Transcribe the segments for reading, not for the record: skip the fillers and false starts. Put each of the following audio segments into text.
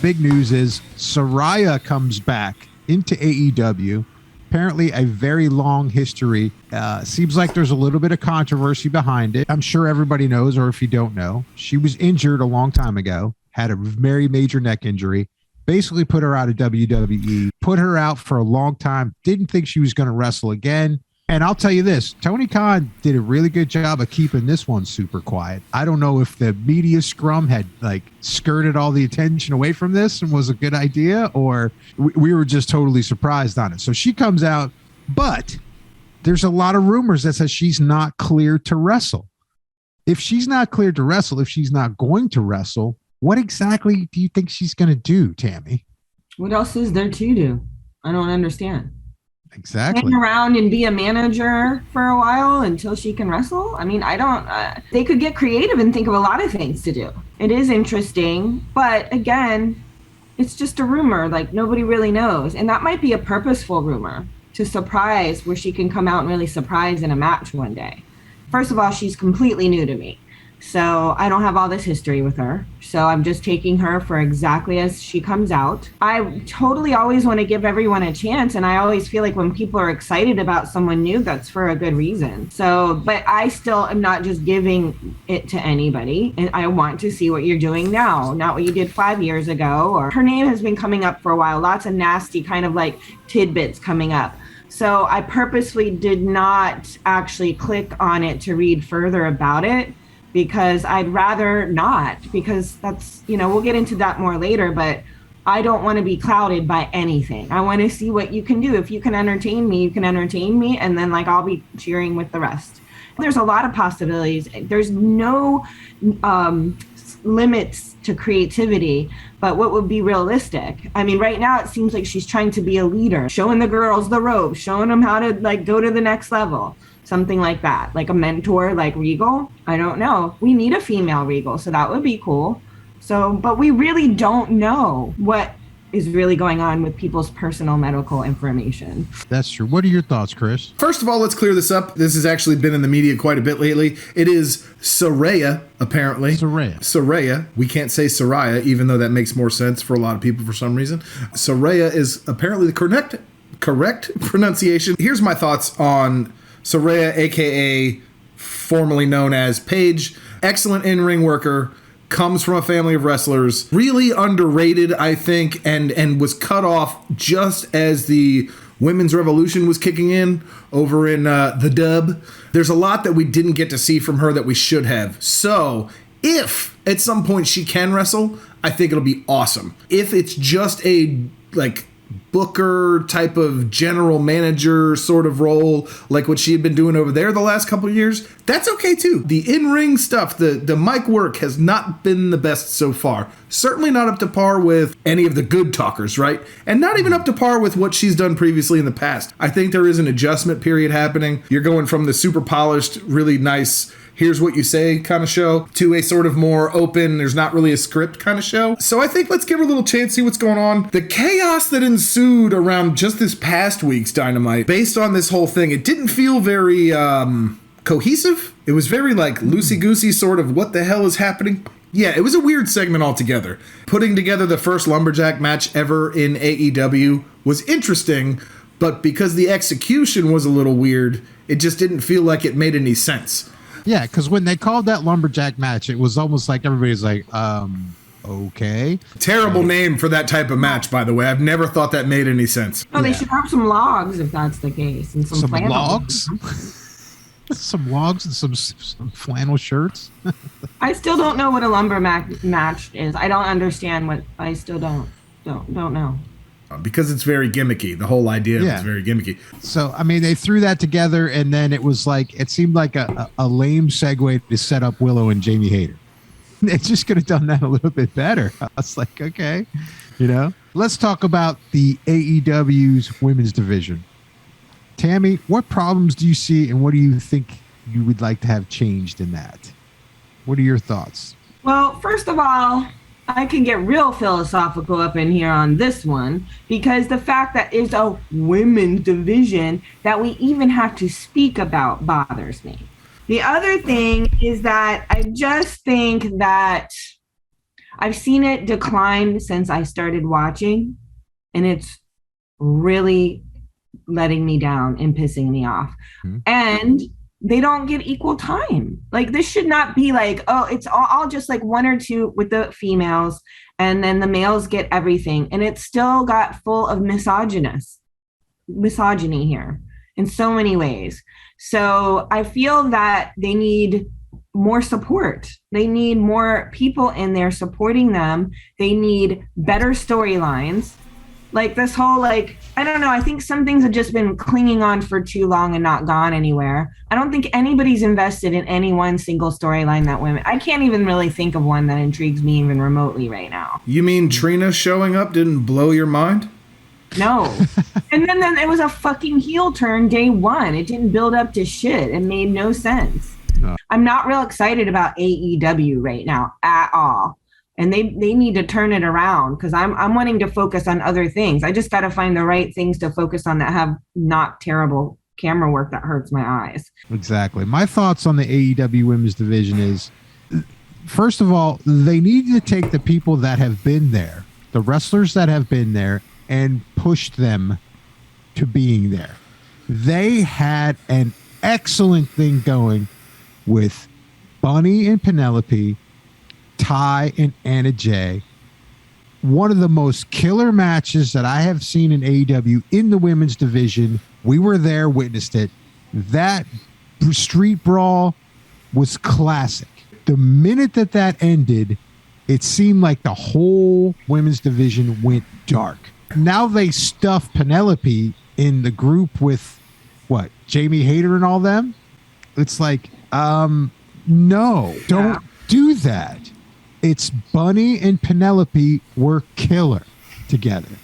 big news is Saraya comes back into AEW. Apparently a very long history. Seems like there's a little bit of controversy behind it. I'm sure everybody knows, or if you don't know, she was injured a long time ago, had a very major neck injury, basically put her out of WWE, put her out for a long time, didn't think she was going to wrestle again. And I'll tell you this, Tony Khan did a really good job of keeping this one super quiet. I don't know if the media scrum had like skirted all the attention away from this and was a good idea, or we were just totally surprised on it. So she comes out, but there's a lot of rumors that says she's not cleared to wrestle. If she's not cleared to wrestle, if she's not going to wrestle, what exactly do you think she's going to do, Tammy? What else is there to do? I don't understand. Exactly. Hang around and be a manager for a while until she can wrestle? I mean, I don't, they could get creative and think of a lot of things to do. It is interesting, but again, it's just a rumor, like nobody really knows. And that might be a purposeful rumor to surprise, where she can come out and really surprise in a match one day. First of all, she's completely new to me. So I don't have all this history with her. So I'm just taking her for exactly as she comes out. I totally always want to give everyone a chance. And I always feel like when people are excited about someone new, that's for a good reason. So, but I still am not just giving it to anybody. And I want to see what you're doing now, not what you did 5 years ago. Or her name has been coming up for a while. Lots of nasty kind of like tidbits coming up. So I purposely did not actually click on it to read further about it, because I'd rather not, because that's, you know, we'll get into that more later, but I don't want to be clouded by anything. I want to see what you can do. If you can entertain me, you can entertain me, and then like I'll be cheering with the rest. There's a lot of possibilities. There's no limits to creativity, but what would be realistic? I mean, right now it seems like she's trying to be a leader, showing the girls the ropes, showing them how to like go to the next level. Something like that, like a mentor, like Regal. I don't know. We need a female Regal, so that would be cool. So, but we really don't know what is really going on with people's personal medical information. That's true. What are your thoughts, Chris? First of all, let's clear this up. This has actually been in the media quite a bit lately. It is Saraya, apparently. Saraya. We can't say Saraya, even though that makes more sense for a lot of people for some reason. Saraya is apparently the correct pronunciation. Here's my thoughts on Saraya, a.k.a. formerly known as Paige. Excellent in-ring worker, comes from a family of wrestlers. Really underrated, I think, and was cut off just as the women's revolution was kicking in over in the dub. There's a lot that we didn't get to see from her that we should have. So if at some point she can wrestle, I think it'll be awesome. If it's just a, like, booker type of general manager sort of role, like what she had been doing over there the last couple of years, that's okay too. The in-ring stuff, the mic work has not been the best so far. Certainly not up to par with any of the good talkers, right? And not even up to par with what she's done previously in the past. I think there is an adjustment period happening. You're going from the super polished, really nice, here's what you say kind of show to a sort of more open, there's not really a script kind of show. So I think let's give her a little chance, see what's going on. The chaos that ensued around just this past week's Dynamite, based on this whole thing, it didn't feel very cohesive. It was very like loosey-goosey sort of what the hell is happening. Yeah, it was a weird segment altogether. Putting together the first lumberjack match ever in AEW was interesting, but because the execution was a little weird, it just didn't feel like it made any sense. Yeah, because when they called that lumberjack match, it was almost like everybody's like, okay. Terrible name for that type of match, by the way. I've never thought that made any sense. Oh, they should have some logs if that's the case. And some flannel. Logs? Some logs and some flannel shirts? I still don't know what a lumberjack match is. I don't understand what, I still don't know. Because it's very gimmicky. The whole idea is very gimmicky. So, I mean, they threw that together, and then it was like, it seemed like a lame segue to set up Willow and Jamie Hayter. They just could have done that a little bit better. I was like, okay, you know. Let's talk about the AEW's women's division. Tammy, what problems do you see, and what do you think you would like to have changed in that? What are your thoughts? Well, first of all, I can get real philosophical up in here on this one, because the fact that it's a women's division that we even have to speak about bothers me. The other thing is that I just think that I've seen it decline since I started watching, and it's really letting me down and pissing me off. Mm-hmm. And they don't get equal time. Like, this should not be like, oh, it's all just like one or two with the females, and then the males get everything. And it's still got full of misogyny here in so many ways. So I feel that they need more support. They need more people in there supporting them. They need better storylines. Like this whole, like, I don't know, I think some things have just been clinging on for too long and not gone anywhere. I don't think anybody's invested in any one single storyline that women, I can't even really think of one that intrigues me even remotely right now. You mean Trina showing up didn't blow your mind? No. And then it was a fucking heel turn day one. It didn't build up to shit. It made no sense. No. I'm not real excited about AEW right now at all. And they need to turn it around, because I'm wanting to focus on other things. I just got to find the right things to focus on that have not terrible camera work that hurts my eyes. Exactly. My thoughts on the AEW women's division is, first of all, they need to take the people that have been there, the wrestlers that have been there, and push them to being there. They had an excellent thing going with Bunny and Penelope, Ty and Anna Jay. One of the most killer matches that I have seen in AEW in the women's division. We were there, witnessed it. That street brawl was classic. The minute that ended, it seemed like the whole women's division went dark. Now they stuff Penelope in the group with what, Jamie Hayter and all them. It's like, no, don't do that. It's Bunny and Penelope were killer together.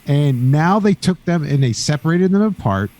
And now they took them and they separated them apart,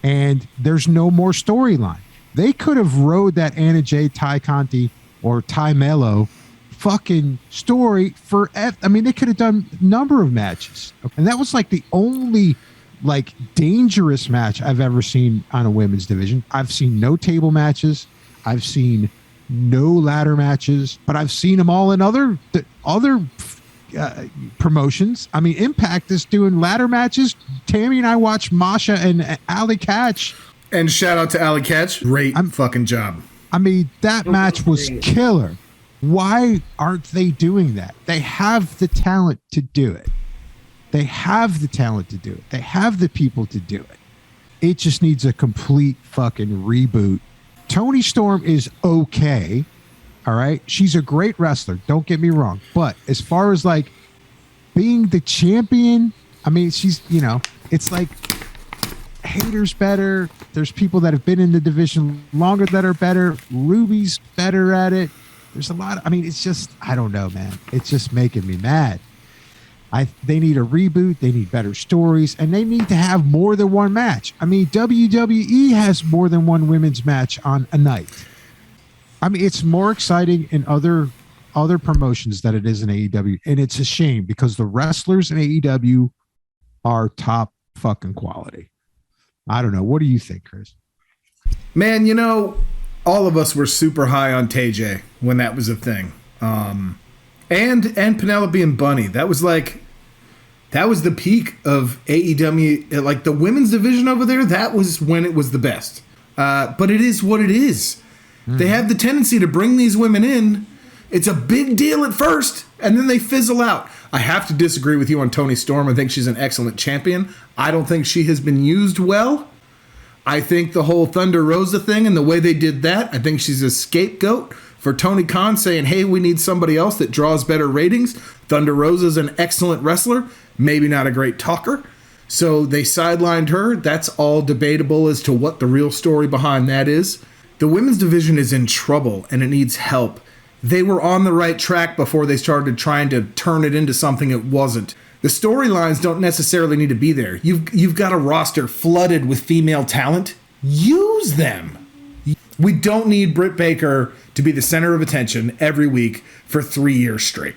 and there's no more storyline. They could have rode that Anna Jay, Ty Conti, or Ty Mello fucking story forever. I mean, they could have done a number of matches. And that was like the only like dangerous match I've ever seen on a women's division. I've seen no table matches. I've seen no ladder matches, but I've seen them all in other promotions. I mean, Impact is doing ladder matches. Tammy and I watched Masha and Ali Catch. And shout out to Ali Catch. Great fucking job. I mean, that match was killer. Why aren't they doing that? They have the talent to do it. They have the talent to do it. They have the people to do it. It just needs a complete fucking reboot. Toni Storm is okay. All right. She's a great wrestler. Don't get me wrong. But as far as like being the champion, I mean, she's, you know, it's like Hayter's better. There's people that have been in the division longer that are better. Ruby's better at it. There's a lot of, I mean, it's just, I don't know, man. It's just making me mad. They need a reboot. They need better stories, and they need to have more than one match. I mean, WWE has more than one women's match on a night. I mean, it's more exciting in other promotions than it is in AEW, and it's a shame because the wrestlers in AEW are top fucking quality. I don't know. What do you think, Chris? Man, you know, all of us were super high on TJ when that was a thing. And Penelope and Bunny. That was the peak of AEW. Like the women's division over there, that was when it was the best. But it is what it is. Mm. They have the tendency to bring these women in. It's a big deal at first, and then they fizzle out. I have to disagree with you on Toni Storm. I think she's an excellent champion. I don't think she has been used well. I think the whole Thunder Rosa thing and the way they did that, I think she's a scapegoat for Tony Khan saying, hey, we need somebody else that draws better ratings. Thunder Rosa's an excellent wrestler, maybe not a great talker. So they sidelined her. That's all debatable as to what the real story behind that is. The women's division is in trouble and it needs help. They were on the right track before they started trying to turn it into something it wasn't. The storylines don't necessarily need to be there. You've got a roster flooded with female talent. Use them. We don't need Britt Baker to be the center of attention every week for 3 years straight.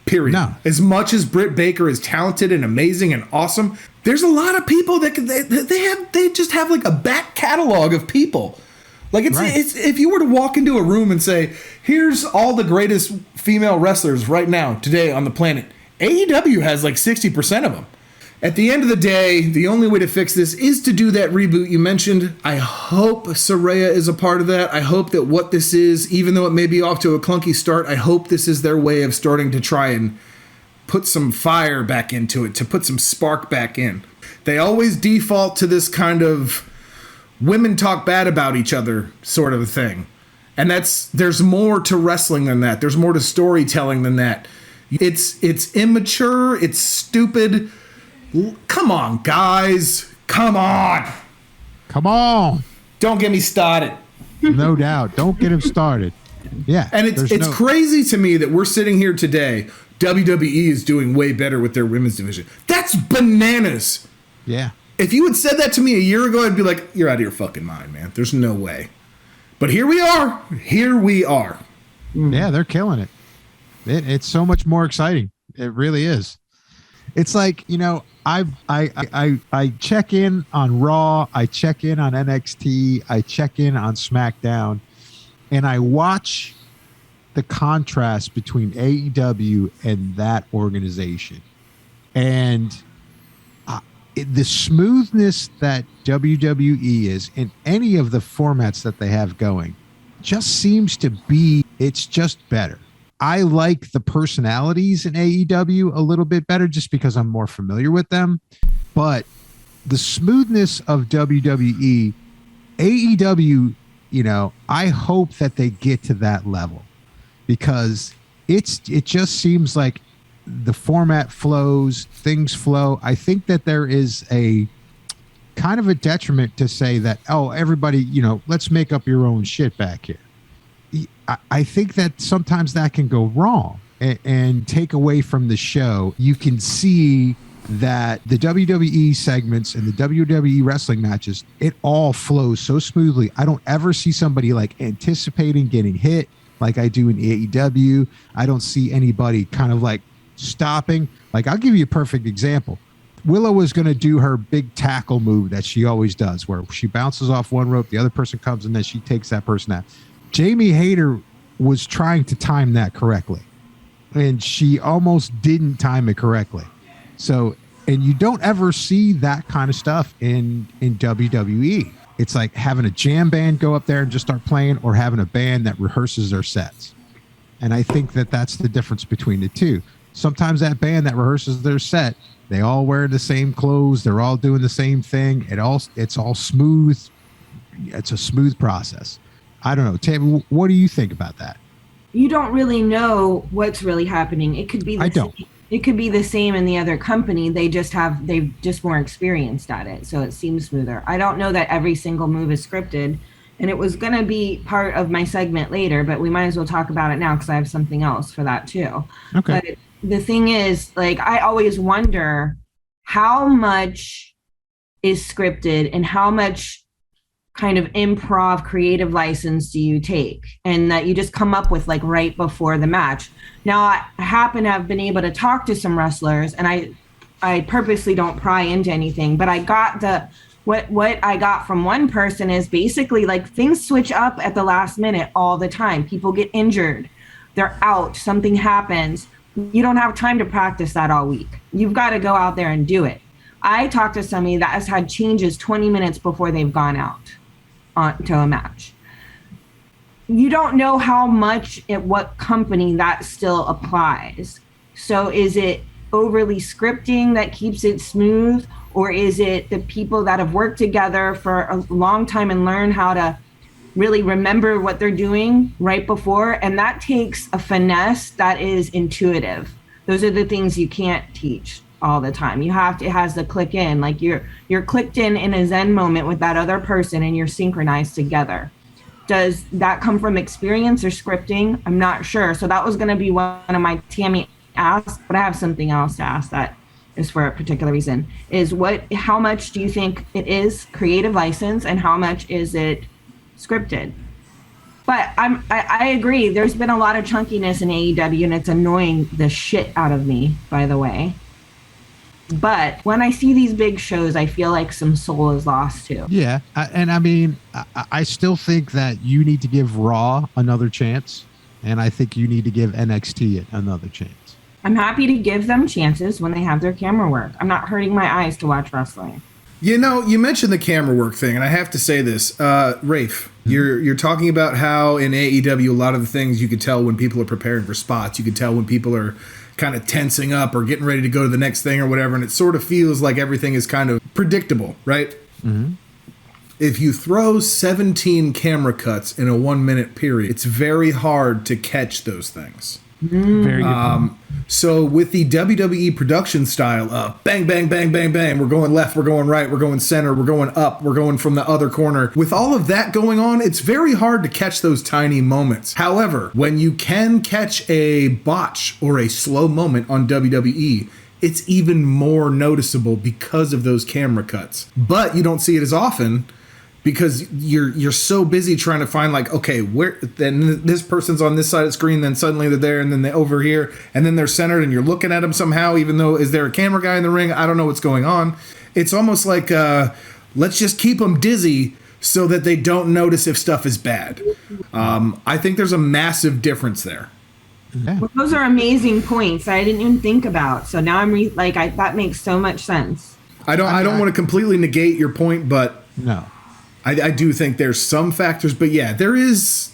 Period. No. As much as Britt Baker is talented and amazing and awesome, there's a lot of people that they just have like a back catalog of people. Like it's if you were to walk into a room and say, here's all the greatest female wrestlers right now today on the planet, AEW has like 60% of them. At the end of the day, the only way to fix this is to do that reboot you mentioned. I hope Saraya is a part of that. I hope that what this is, even though it may be off to a clunky start, I hope this is their way of starting to try and put some fire back into it, to put some spark back in. They always default to this kind of women talk bad about each other sort of a thing. And there's more to wrestling than that. There's more to storytelling than that. It's immature, it's stupid. Come on, guys. Come on. Come on. Don't get me started. No doubt. Don't get him started. Yeah. And it's crazy to me that we're sitting here today. WWE is doing way better with their women's division. That's bananas. Yeah. If you had said that to me a year ago, I'd be like, you're out of your fucking mind, man. There's no way. But here we are. Here we are. Yeah, they're killing it. It's so much more exciting. It really is. It's like, I check in on Raw, I check in on NXT, I check in on SmackDown, and I watch the contrast between AEW and that organization. And the smoothness that WWE is in any of the formats that they have going just seems to be, it's just better. I like the personalities in AEW a little bit better just because I'm more familiar with them. But the smoothness of WWE, AEW, I hope that they get to that level because it just seems like the format flows, things flow. I think that there is a kind of a detriment to say that, oh, everybody, let's make up your own shit back here. I think that sometimes that can go wrong and take away from the show. You can see that the WWE segments and the WWE wrestling matches, it all flows so smoothly. I don't ever see somebody like anticipating getting hit like I do in AEW. I don't see anybody kind of like stopping. Like, I'll give you a perfect example. Willow was going to do her big tackle move that she always does, where she bounces off one rope, the other person comes, and then she takes that person out. Jamie Hayter was trying to time that correctly, and she almost didn't time it correctly. So, and you don't ever see that kind of stuff in WWE. It's like having a jam band go up there and just start playing, or having a band that rehearses their sets. And I think that that's the difference between the two. Sometimes that band that rehearses their set, they all wear the same clothes. They're all doing the same thing. It's all smooth. It's a smooth process. I don't know. Tammy, what do you think about that? You don't really know what's really happening. It could be it could be the same in the other company. They've just more experienced at it, so it seems smoother. I don't know that every single move is scripted, and it was going to be part of my segment later, but we might as well talk about it now because I have something else for that too. Okay. But the thing is, like, I always wonder how much is scripted and how much kind of improv creative license do you take, and that you just come up with like right before the match. Now, I happen to have been able to talk to some wrestlers, and I purposely don't pry into anything, but I got what I got from one person is basically like things switch up at the last minute all the time. People get injured, they're out, something happens. You don't have time to practice that all week. You've got to go out there and do it. I talked to somebody that has had changes 20 minutes before they've gone out to a match. You don't know how much at what company that still applies. So is it overly scripting that keeps it smooth, or is it the people that have worked together for a long time and learn how to really remember what they're doing right before? And that takes a finesse that is intuitive. Those are the things you can't teach all the time. It has to click in, like you're clicked in a Zen moment with that other person and you're synchronized together. Does that come from experience or scripting? I'm not sure. So that was going to be one of my Tammy asks, but I have something else to ask that is for a particular reason, is how much do you think it is creative license and how much is it scripted? But I agree. There's been a lot of chunkiness in AEW, and it's annoying the shit out of me, by the way. But when I see these big shows, I feel like some soul is lost too. Yeah. I still think that you need to give Raw another chance. And I think you need to give NXT another chance. I'm happy to give them chances when they have their camera work. I'm not hurting my eyes to watch wrestling. You know, you mentioned the camera work thing, and I have to say this. Rafe, you're talking about how in AEW, a lot of the things you could tell when people are preparing for spots. You could tell when people are kind of tensing up or getting ready to go to the next thing or whatever, and it sort of feels like everything is kind of predictable, right? Mm-hmm. If you throw 17 camera cuts in a 1 minute period, it's very hard to catch those things. Very good. So with the WWE production style of bang, bang, bang, bang, bang, we're going left, we're going right, we're going center, we're going up, we're going from the other corner. With all of that going on, it's very hard to catch those tiny moments. However, when you can catch a botch or a slow moment on WWE, it's even more noticeable because of those camera cuts. But you don't see it as often because you're so busy trying to find, like, okay, where then this person's on this side of the screen, then suddenly they're there, and then they're over here, and then they're centered, and you're looking at them somehow, even though, is there a camera guy in the ring? I don't know what's going on. It's almost like, let's just keep them dizzy so that they don't notice if stuff is bad. I think there's a massive difference there. Yeah. Well, those are amazing points that I didn't even think about. So now I'm that makes so much sense. I don't want to completely negate your point, but No. I do think there's some factors, but yeah, there is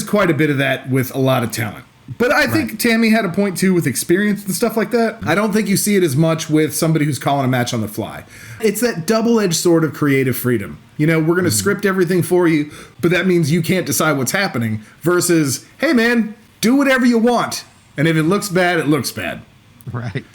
quite a bit of that with a lot of talent. But I think Tammy had a point too with experience and stuff like that. I don't think you see it as much with somebody who's calling a match on the fly. It's that double-edged sword of creative freedom. You know, we're going to script everything for you, but that means you can't decide what's happening versus, hey man, do whatever you want. And if it looks bad, it looks bad. Right.